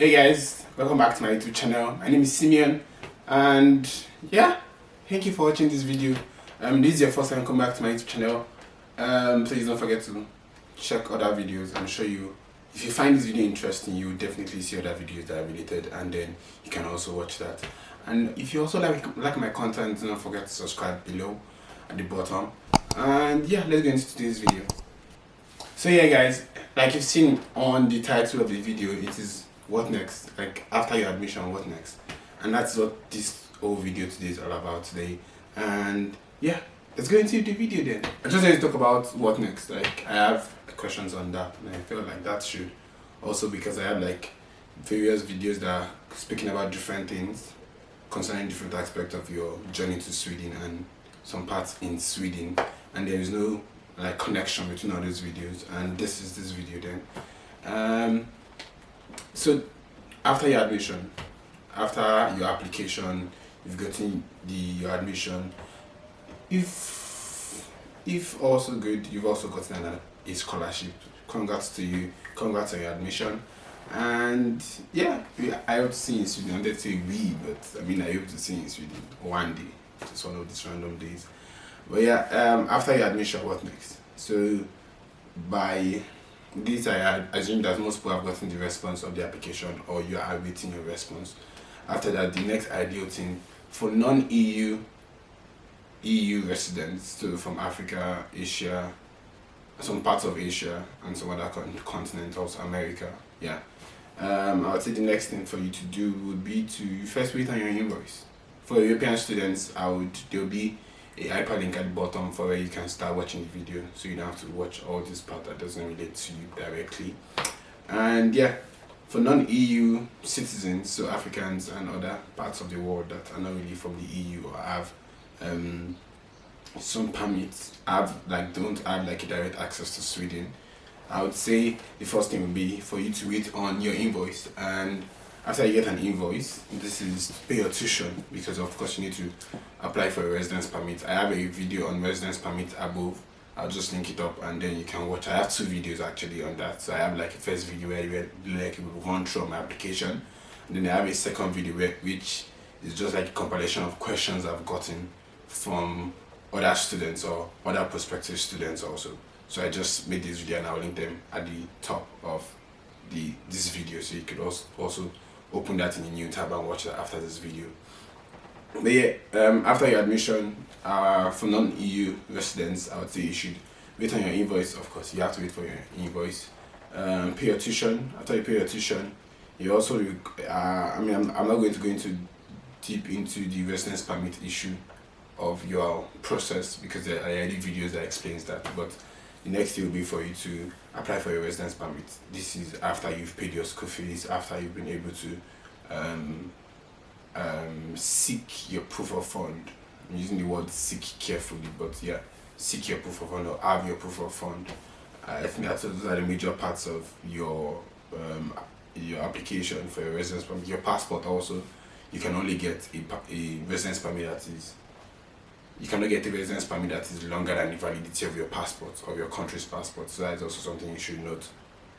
Hey guys, welcome back to my YouTube channel. My name is Simeon, and yeah, thank you for watching this video. This is your first time coming back to my YouTube channel. Please don't forget to check other videos. I'm sure you, if you find this video interesting, you will definitely see other videos that are related, and then you can also watch that. And if you also like my content, don't forget to subscribe below at the bottom. And yeah, let's get into today's video. So yeah guys, like you've seen on the title of the video, it is what next, like after your admission, what next? And that's what this whole video today is all about today. And yeah, let's go into the video then. I just want to talk about what next. Like I have questions on that, and I feel like that should also, because I have like various videos that are speaking about different things concerning different aspects of your journey to Sweden and some parts in Sweden, and there is no like connection between all those videos, and this is this video then. So after your admission, after your application, you've gotten your admission. If also good, you've also gotten a scholarship. Congrats to you, congrats on your admission. And yeah, I hope to see you in Sweden. I'm going to say we, but I mean I hope to see you in Sweden one day, just one of these random days. But yeah, after your admission, what next? So by this, I assume that most people have gotten the response of the application, or you are awaiting your response. After that, the next ideal thing for non-EU residents, so from Africa, Asia, some parts of Asia, and some other continents, also America. Yeah, I would say the next thing for you to do would be to first wait on your invoice. For European students, there will be a hyperlink at the bottom for where you can start watching the video, so you don't have to watch all this part that doesn't relate to you directly. And yeah, for non-EU citizens, so Africans and other parts of the world that are not really from the EU or have some permits, don't have like a direct access to Sweden, I would say the first thing would be for you to wait on your invoice. And after you get an invoice, this is to pay your tuition, because of course you need to apply for a residence permit. I have a video on residence permit above. I'll just link it up and then you can watch. I have two videos actually on that. So I have like a first video where we'll run through my application, and then I have a second video which is just like a compilation of questions I've gotten from other students or other prospective students also. So I just made this video and I'll link them at the top of this video, so you could also open that in a new tab and watch that after this video. But yeah, after your admission, for non-EU residents, I would say you should wait on your invoice. Of course, you have to wait for your invoice. Pay your tuition. After you pay your tuition, you also I'm not going to go into deep into the residence permit issue of your process, because there are already videos that explains that. But the next thing will be for you to apply for your residence permit. This is after you've paid your school fees, after you've been able to seek your proof of fund. I'm using the word seek carefully, but yeah, seek your proof of fund or have your proof of fund. I think those are the major parts of your application for your residence permit. Your passport also, you can only get a residence permit that is, you cannot get a residence permit that is longer than the validity of your passport, of your country's passport. So that is also something you should note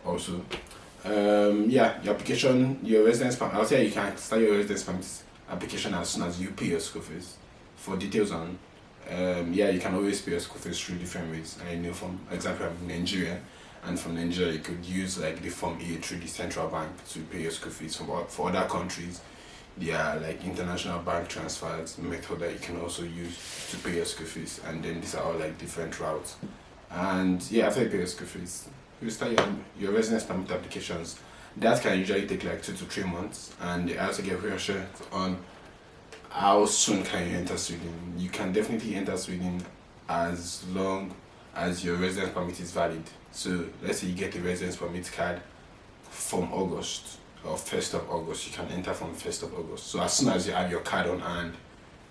also. Yeah, your application, your residence permit, I'll say you can start your residence permit application as soon as you pay your school fees. For details on, yeah, you can always pay your school fees through different ways. I know, from example, I'm Nigerian, and from Nigeria you could use like the Form A through the central bank to pay your school fees. For other countries, there are like international bank transfers method that you can also use to pay your school fees, and then these are all like different routes. And yeah, after you pay your school fees, you start your residence permit applications. That can usually take like 2 to 3 months, and they also get pressure on how soon can you enter Sweden. You can definitely enter Sweden as long as your residence permit is valid. So let's say you get a residence permit card from August, or 1st of August, you can enter from 1st of August. So as soon as you have your card on hand,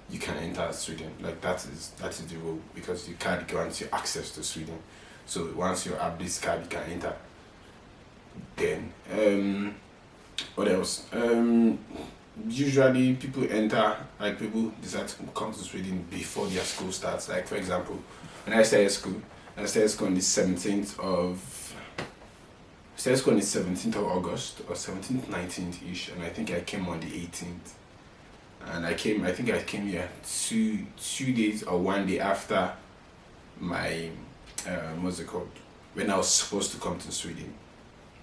you can enter Sweden. Like that is the rule, because the card grants you access to Sweden. So once you have this card, you can enter. Then what else? Usually people enter, like people decide to come to Sweden before their school starts. Like for example, when I started school on the 17th of started school on the 17th of August or 17th, 19th ish, and I think I came on the 18th. And I think I came here two days or 1 day after my what's it called, when I was supposed to come to Sweden.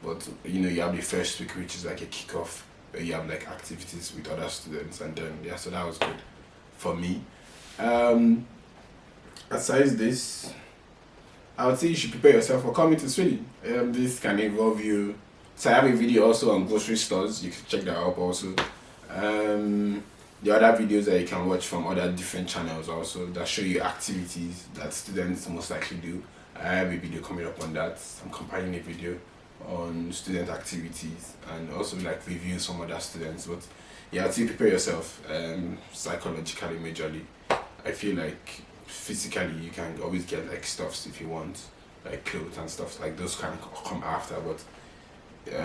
But you know, you have the first week, which is like a kickoff, where you have like activities with other students, and then yeah, so that was good for me. Aside this, I would say you should prepare yourself for coming to Sweden. This can involve you. So I have a video also on grocery stores. You can check that up also. The other videos that you can watch from other different channels also that show you activities that students most likely do. I have a video coming up on that. I'm compiling a video on student activities and also like review some other students. But yeah, to prepare yourself psychologically, majorly. I feel like physically you can always get like stuffs if you want, like clothes and stuff like those can come after, but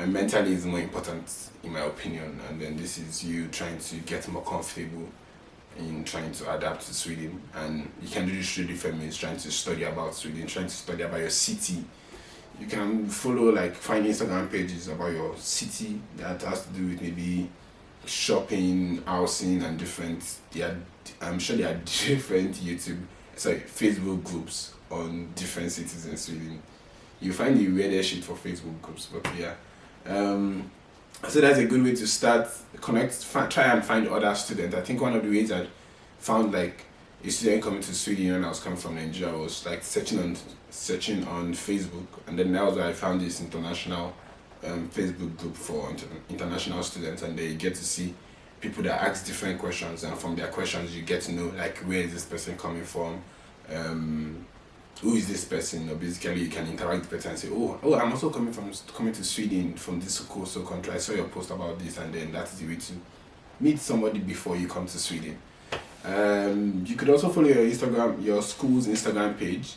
mentally is more important in my opinion. And then this is you trying to get more comfortable in trying to adapt to Sweden, and you can do this through different means, trying to study about Sweden, trying to study about your city. You can follow, like, find Instagram pages about your city that has to do with maybe shopping, housing, and different. Yeah, I'm sure there are different Facebook groups on different cities in Sweden. You find the weirdest shit for Facebook groups, but yeah. So that's a good way to start, try and find other students. I think one of the ways I found like a student coming to Sweden when I was coming from Nigeria was like searching on Facebook, and then that was where I found this international Facebook group for international students, and they get to see people that ask different questions, and from their questions you get to know like where is this person coming from, who is this person. Or basically you can interact with the person and say, oh, I'm also coming to Sweden from this so country. I saw your post about this, and then that's the way to meet somebody before you come to Sweden. You could also follow your school's Instagram page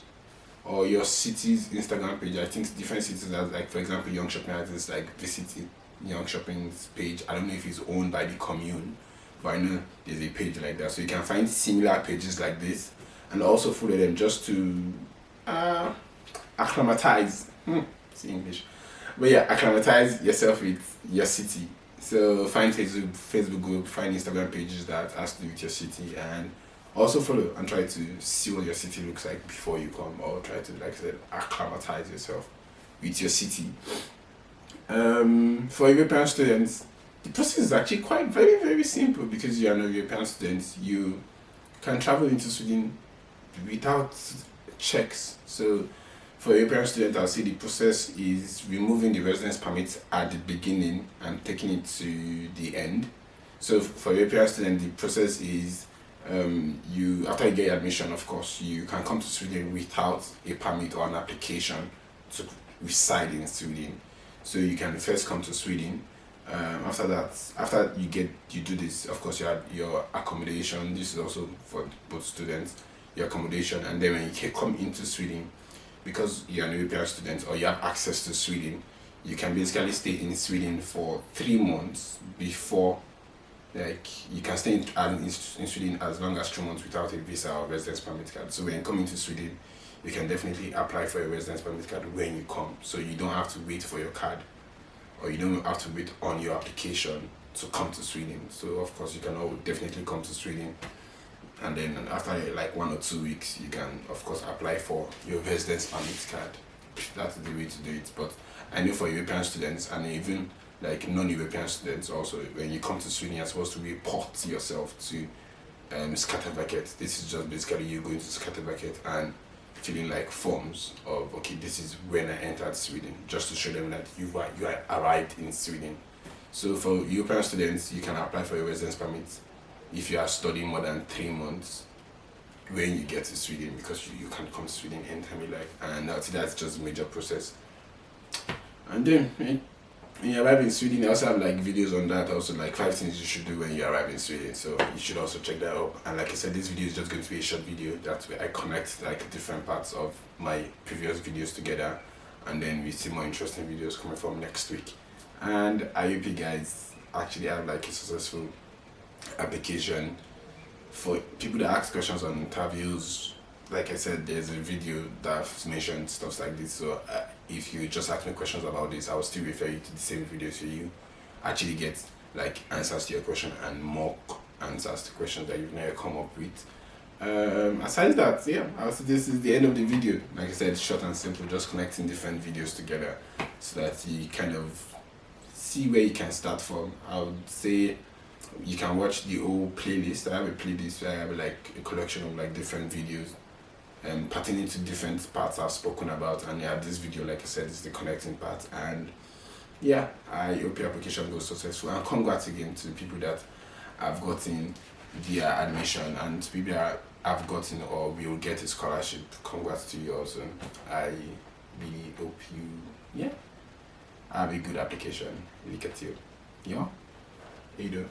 or your city's Instagram page. I think different cities have, like, for example, Young Shopping has this like visit Young Shopping's page. I don't know if it's owned by the commune, but I know there's a page like that. So you can find similar pages like this and also follow them just to acclimatize. It's English, but yeah, acclimatize yourself with your city. So find Facebook group, find Instagram pages that has to do with your city, and also follow and try to see what your city looks like before you come, or try to, like I said, acclimatize yourself with your city. For European students, the process is actually quite very, very simple because you are an European student. You can travel into Sweden without checks. So for European students, I'll say the process is removing the residence permit at the beginning and taking it to the end. So for European students, the process is you, after you get admission, of course, you can come to Sweden without a permit or an application to reside in Sweden. So you can first come to Sweden. After that, after you do this, of course, you have your accommodation. This is also for both students, your accommodation, and then when you come into Sweden, because you're an European student or you have access to Sweden, you can basically stay in Sweden for 3 months before, like, you can stay in Sweden as long as 3 months without a visa or residence permit card. So when you come into Sweden, you can definitely apply for a residence permit card when you come. So you don't have to wait for your card, or you don't have to wait on your application to come to Sweden. So of course you can definitely come to Sweden, and then after like 1 or 2 weeks you can of course apply for your residence permit card. That's the way to do it. But I know for European students and even like non-European students also, when you come to Sweden, you're supposed to report yourself to Skatteverket. This is just basically you going to Skatteverket and filling like forms of, okay, this is when I entered Sweden, just to show them that you arrived in Sweden. So for European students, you can apply for a residence permit if you are studying more than 3 months when you get to Sweden, because you can come to Sweden anytime you like, and that's just a major process. And then when you arrive in Sweden, I also have like videos on that, also like 5 things you should do when you arrive in Sweden, so you should also check that out. And like I said, this video is just going to be a short video. That's where I connect like different parts of my previous videos together, and then we see more interesting videos coming from next week. And I hope you guys actually have like a successful application. For people that ask questions on interviews, like I said, there's a video that I've mentioned stuff like this. So if you just ask me questions about this, I will still refer you to the same video so you actually get like answers to your question and more answers to questions that you've never come up with. Aside that, yeah, this is the end of the video. Like I said, short and simple, just connecting different videos together so that you kind of see where you can start from. I would say you can watch the whole playlist. I have a playlist where I have like a collection of like different videos pertaining to different parts I've spoken about, and yeah, this video, like I said, is the connecting part. And yeah, I hope your application goes successful, and congrats again to the people that have gotten their admission and to people that have gotten or will get a scholarship. Congrats to you also. I really hope you have a good application. Look at you. Yeah, you do.